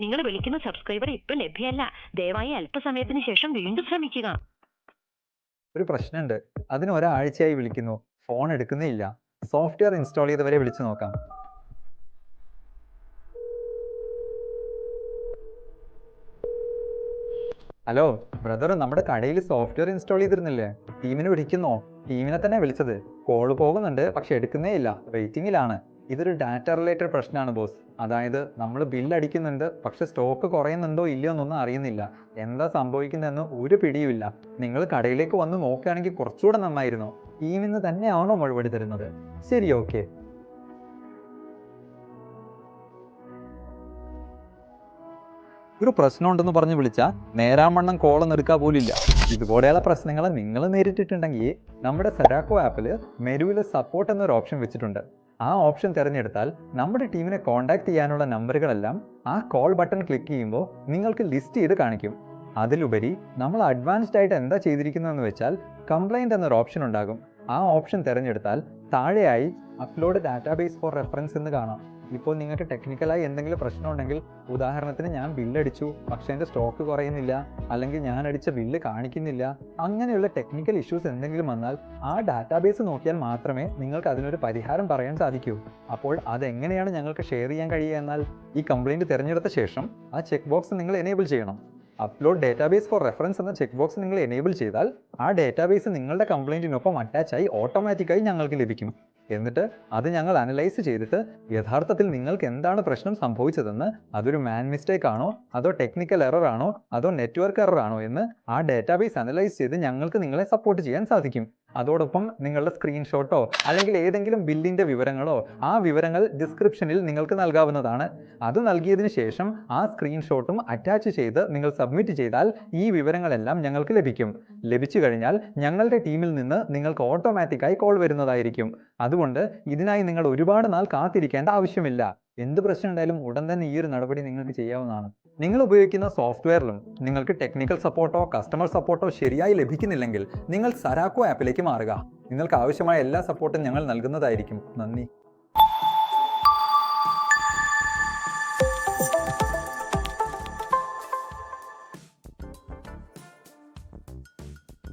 നിങ്ങൾ വിളിക്കുന്ന സബ്സ്ക്രൈബർ ഇപ്പൊ ലഭ്യമല്ല. ദയവായി അല്പസമയത്തിന് ശേഷം വീണ്ടും ശ്രമിക്കുക. ഒരു പ്രശ്നമുണ്ട്. അതിന് ഒരാഴ്ചയായി വിളിക്കുന്നു, ഫോൺ എടുക്കുന്നേ ഇല്ല. സോഫ്റ്റ്വെയർ ഇൻസ്റ്റാൾ ചെയ്തവരെ വിളിച്ചു നോക്കാം. ഹലോ ബ്രദർ, നമ്മുടെ കടയിൽ സോഫ്റ്റ്വെയർ ഇൻസ്റ്റാൾ ചെയ്തിരുന്നില്ലേ? ടീമിനെ വിളിക്കുന്നോ? ടീമിനെ തന്നെ വിളിച്ചത്. കോള് പോകുന്നുണ്ട്, പക്ഷെ എടുക്കുന്നേ ഇല്ല, വെയിറ്റിംഗിലാണ്. ഇതൊരു ഡാറ്റ റിലേറ്റഡ് പ്രശ്നമാണ് ബോസ്. അതായത് നമ്മൾ ബില്ല് അടിക്കുന്നുണ്ട്, പക്ഷെ സ്റ്റോക്ക് കുറയുന്നുണ്ടോ ഇല്ലയോ എന്നൊന്നും അറിയുന്നില്ല. എന്താ സംഭവിക്കുന്നതെന്ന് ഒരു പിടിയുമില്ല. നിങ്ങൾ കടയിലേക്ക് വന്ന് നോക്കുകയാണെങ്കിൽ കുറച്ചുകൂടെ നന്നായിരുന്നു. ടീമിന് തന്നെയാണോ മറുപടി തരുന്നത്? ശരി, ഓക്കെ. ഒരു പ്രശ്നം ഉണ്ടെന്ന് പറഞ്ഞ് വിളിച്ചാൽ നേരാമണ്ണം കോളൊന്നും എടുക്കാൻ പോലില്ല. ഇതുപോലെയുള്ള പ്രശ്നങ്ങൾ നിങ്ങൾ നേരിട്ടിട്ടുണ്ടെങ്കിൽ നമ്മുടെ സെറാക്കോ ആപ്പിൽ മെനുവിൽ സപ്പോർട്ട് എന്നൊരു ഓപ്ഷൻ വെച്ചിട്ടുണ്ട്. ആ ഓപ്ഷൻ തിരഞ്ഞെടുത്താൽ നമ്മുടെ ടീമിനെ കോൺടാക്ട് ചെയ്യാനുള്ള നമ്പറുകളെല്ലാം ആ കോൾ ബട്ടൺ ക്ലിക്ക് ചെയ്യുമ്പോൾ നിങ്ങൾക്ക് ലിസ്റ്റ് ചെയ്ത് കാണിക്കും. അതിലുപരി നമ്മൾ അഡ്വാൻസ്ഡ് ആയിട്ട് എന്താ ചെയ്തിരിക്കുന്നതെന്ന് വെച്ചാൽ കംപ്ലൈൻറ്റ് എന്നൊരു ഓപ്ഷൻ ഉണ്ടാകും. ആ ഓപ്ഷൻ തിരഞ്ഞെടുത്താൽ താഴെയായി അപ്ലോഡ് ഡാറ്റാബേസ് ഫോർ റെഫറൻസ് എന്ന് കാണാം. ഇപ്പോൾ നിങ്ങൾക്ക് ടെക്നിക്കലായി എന്തെങ്കിലും പ്രശ്നമുണ്ടെങ്കിൽ, ഉദാഹരണത്തിന് ഞാൻ ബില്ലടിച്ചു പക്ഷേ എൻ്റെ സ്റ്റോക്ക് കുറയുന്നില്ല, അല്ലെങ്കിൽ ഞാൻ അടിച്ച ബില്ല് കാണിക്കുന്നില്ല, അങ്ങനെയുള്ള ടെക്നിക്കൽ ഇഷ്യൂസ് എന്തെങ്കിലും വന്നാൽ ആ ഡാറ്റാബേസ് നോക്കിയാൽ മാത്രമേ നിങ്ങൾക്ക് അതിനൊരു പരിഹാരം പറയാൻ സാധിക്കൂ. അപ്പോൾ അതെങ്ങനെയാണ് ഞങ്ങൾക്ക് ഷെയർ ചെയ്യാൻ കഴിയുക എന്നാൽ, ഈ കംപ്ലയിൻറ്റ് തിരഞ്ഞെടുത്ത ശേഷം ആ ചെക്ക് ബോക്സ് നിങ്ങൾ എനേബിൾ ചെയ്യണം. അപ്ലോഡ് ഡേറ്റാബേസ് ഫോർ റെഫറൻസ് എന്ന ചെക്ക് ബോക്സ് നിങ്ങൾ എനേബിൾ ചെയ്താൽ ആ ഡേറ്റാബേസ് നിങ്ങളുടെ കംപ്ലയിൻറ്റിനൊപ്പം അറ്റാച്ചായി ഓട്ടോമാറ്റിക്കായി ഞങ്ങൾക്ക് ലഭിക്കും. എന്നിട്ട് അത് ഞങ്ങൾ അനലൈസ് ചെയ്തിട്ട് യഥാർത്ഥത്തിൽ നിങ്ങൾക്ക് എന്താണ് പ്രശ്നം സംഭവിച്ചതെന്ന്, അതൊരു മാൻ മിസ്റ്റേക്ക് ആണോ അതോ ടെക്നിക്കൽ എറർ ആണോ അതോ നെറ്റ്വർക്ക് എറർ ആണോ എന്ന് ആ ഡേറ്റാബേസ് അനലൈസ് ചെയ്ത് ഞങ്ങൾക്ക് നിങ്ങളെ സപ്പോർട്ട് ചെയ്യാൻ സാധിക്കും. അതോടൊപ്പം നിങ്ങളുടെ സ്ക്രീൻഷോട്ടോ അല്ലെങ്കിൽ ഏതെങ്കിലും ബില്ലിൻ്റെ വിവരങ്ങളോ ആ വിവരങ്ങൾ ഡിസ്ക്രിപ്ഷനിൽ നിങ്ങൾക്ക് നൽകാവുന്നതാണ്. അത് നൽകിയതിന് ശേഷം ആ സ്ക്രീൻഷോട്ടും അറ്റാച്ച് ചെയ്ത് നിങ്ങൾ സബ്മിറ്റ് ചെയ്താൽ ഈ വിവരങ്ങളെല്ലാം ഞങ്ങൾക്ക് ലഭിക്കും. ലഭിച്ചു കഴിഞ്ഞാൽ ഞങ്ങളുടെ ടീമിൽ നിന്ന് നിങ്ങൾക്ക് ഓട്ടോമാറ്റിക്കായി കോൾ വരുന്നതായിരിക്കും. അതുകൊണ്ട് ഇതിനായി നിങ്ങൾ ഒരുപാട് നാൾ കാത്തിരിക്കേണ്ട ആവശ്യമില്ല. എന്ത് പ്രശ്നം ഉണ്ടായാലും ഉടൻ തന്നെ ഈ ഒരു നടപടി നിങ്ങൾക്ക് ചെയ്യാവുന്നതാണ്. നിങ്ങൾ ഉപയോഗിക്കുന്ന സോഫ്റ്റ്വെയറിലും നിങ്ങൾക്ക് ടെക്നിക്കൽ സപ്പോർട്ടോ കസ്റ്റമർ സപ്പോർട്ടോ ശരിയായി ലഭിക്കുന്നില്ലെങ്കിൽ നിങ്ങൾ സെറാക്കോ ആപ്പിലേക്ക് മാറുക. നിങ്ങൾക്ക് ആവശ്യമായ എല്ലാ സപ്പോർട്ടും ഞങ്ങൾ നൽകുന്നതായിരിക്കും. നന്ദി.